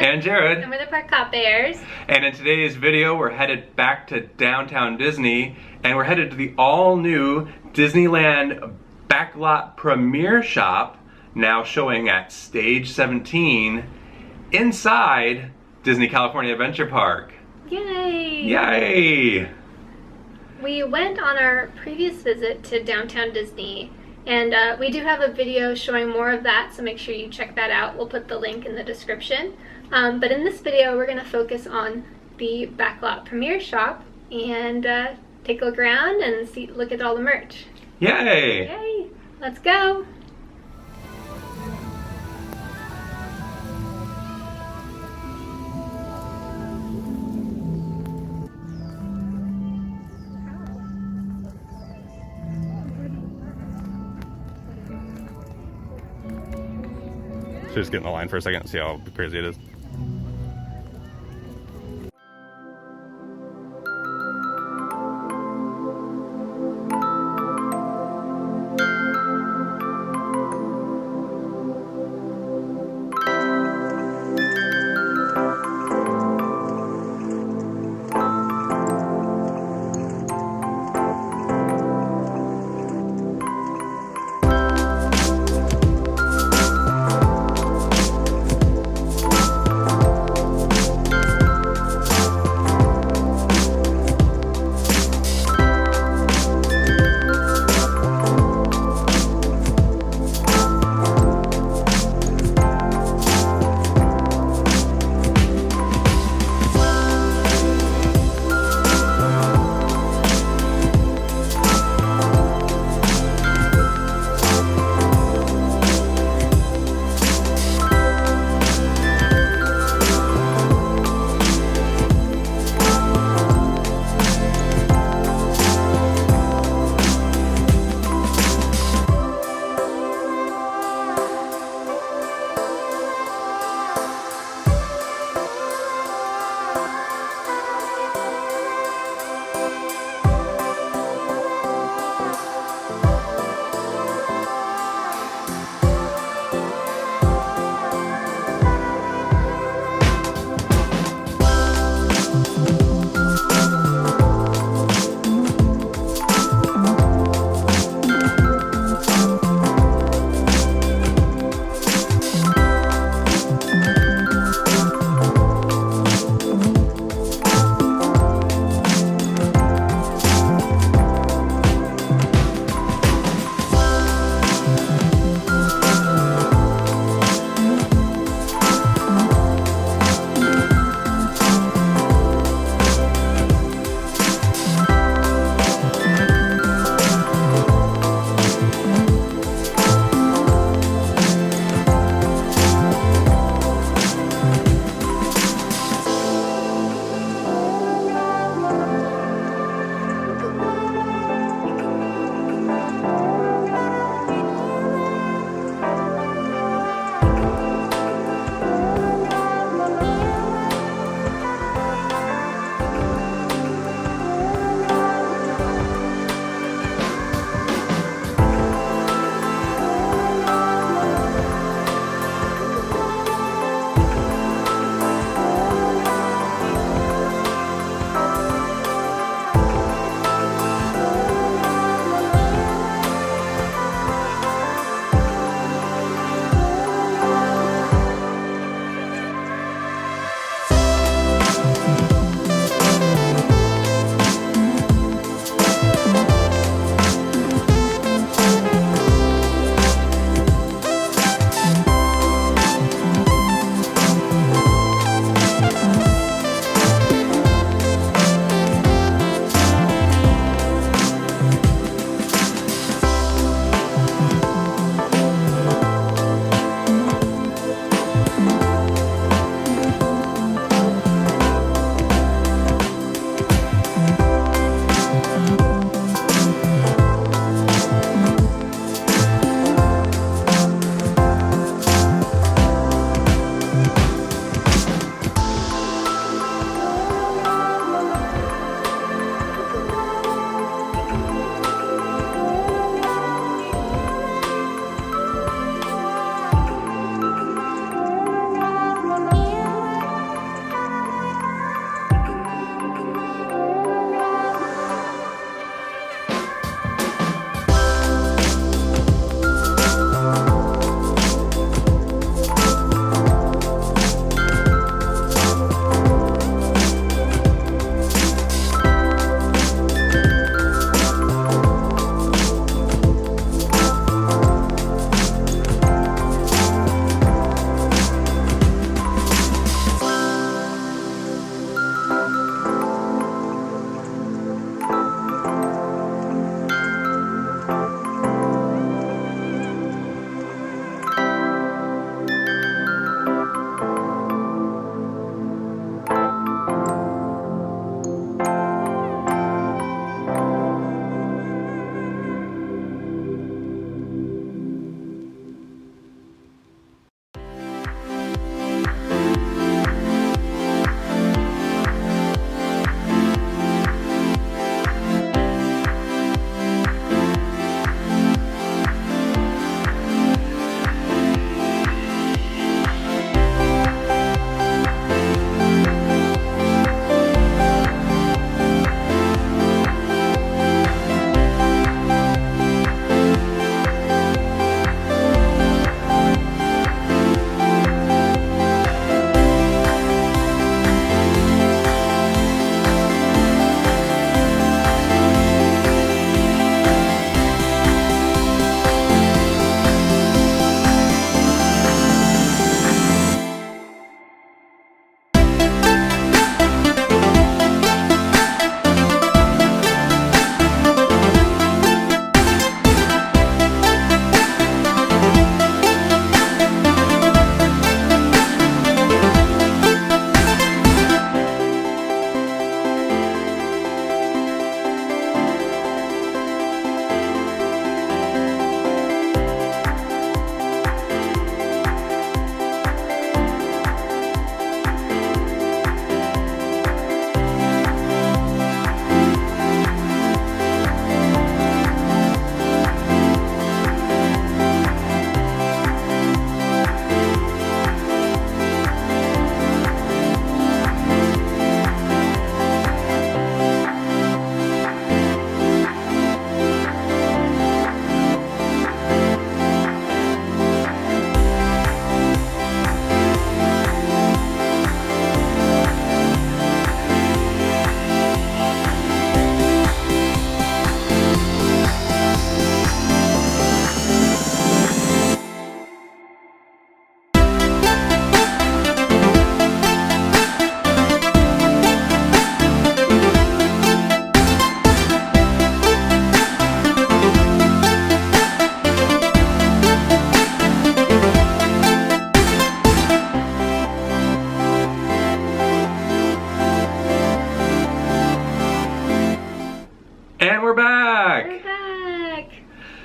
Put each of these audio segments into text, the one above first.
And Jared. And we're the Parkhopbears. And in today's video, we're headed back to downtown Disney, and we're headed to the all-new Disneyland Backlot premiere shop, now showing at Stage 17 inside Disney California Adventure Park. Yay! Yay! We went on our previous visit to downtown Disney, and we do have a video showing more of that, so make sure you check that out. We'll put the link in the description. But in this video, we're going to focus on the Backlot premiere shop and take a look around and look at all the merch. Yay! Yay! Let's go! So just get in the line for a second and see how crazy it is.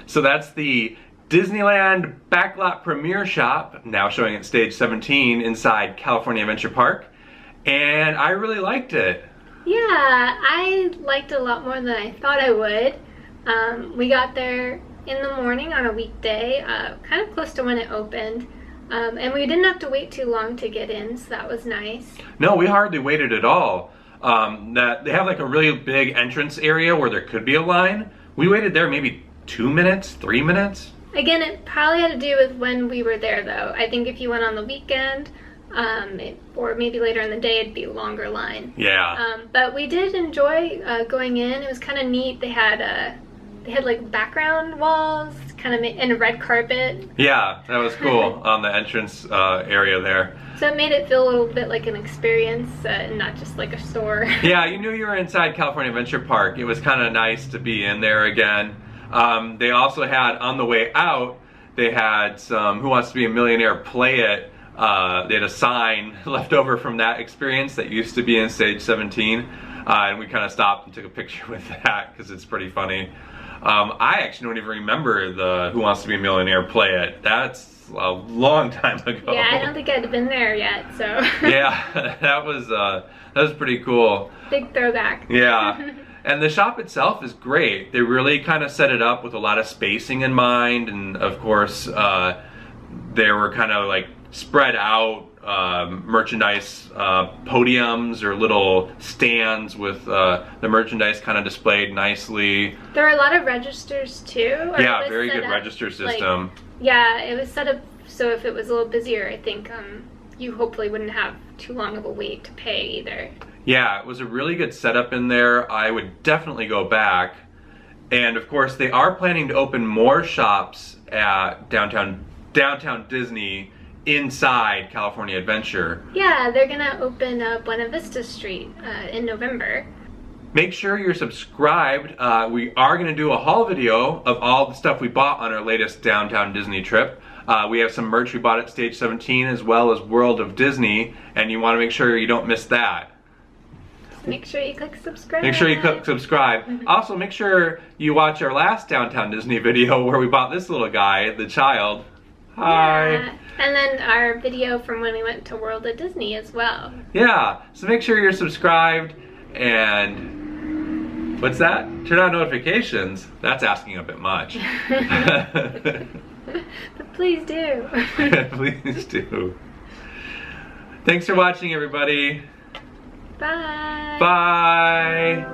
So that's the Disneyland Backlot Premiere Shop, now showing at Stage 17 inside California Adventure Park. And I really liked it. Yeah, I liked it a lot more than I thought I would. We got there in the morning on a weekday, kind of close to when it opened. And we didn't have to wait too long to get in, so that was nice. No, we hardly waited at all. They have like a really big entrance area where there could be a line. We waited there maybe 2 minutes, 3 minutes. Again, it probably had to do with when we were there, though. I think if you went on the weekend, or maybe later in the day, it'd be a longer line. Yeah. But we did enjoy going in. It was kind of neat. They had like background walls, kind of and a red carpet. Yeah, that was cool on the entrance area there. So it made it feel a little bit like an experience, and not just like a store. Yeah, you knew you were inside California Adventure Park. It was kind of nice to be in there again. They also had, on the way out, they had some Who Wants to Be a Millionaire Play It. They had a sign left over from that experience that used to be in Stage 17. And we kind of stopped and took a picture with that because it's pretty funny. I actually don't even remember the Who Wants to Be a Millionaire Play It. That's a long time ago. Yeah, I don't think I'd been there yet, so. Yeah, that was pretty cool. Big throwback. Yeah. And the shop itself is great. They really kind of set it up with a lot of spacing in mind, and of course they were kind of like spread out merchandise podiums or little stands with the merchandise kind of displayed nicely. There were a lot of registers too. Yeah, very good register system. Yeah, it was set up so if it was a little busier, I think you hopefully wouldn't have too long of a wait to pay either. Yeah, it was a really good setup in there. I would definitely go back. And of course, they are planning to open more shops at downtown Disney inside California Adventure. Yeah, they're gonna open Buena Vista Street in November. Make sure you're subscribed. We are gonna do a haul video of all the stuff we bought on our latest downtown Disney trip. We have some merch we bought at Stage 17 as well as World of Disney, and you wanna make sure you don't miss that. Make sure you click subscribe. Make sure you click subscribe. Also, make sure you watch our last Downtown Disney video where we bought this little guy, the child. Hi. Yeah. And then our video from when we went to World of Disney as well. Yeah, so make sure you're subscribed, and what's that? Turn on notifications. That's asking a bit much. But please do. Please do. Thanks for watching, everybody. Bye. Bye.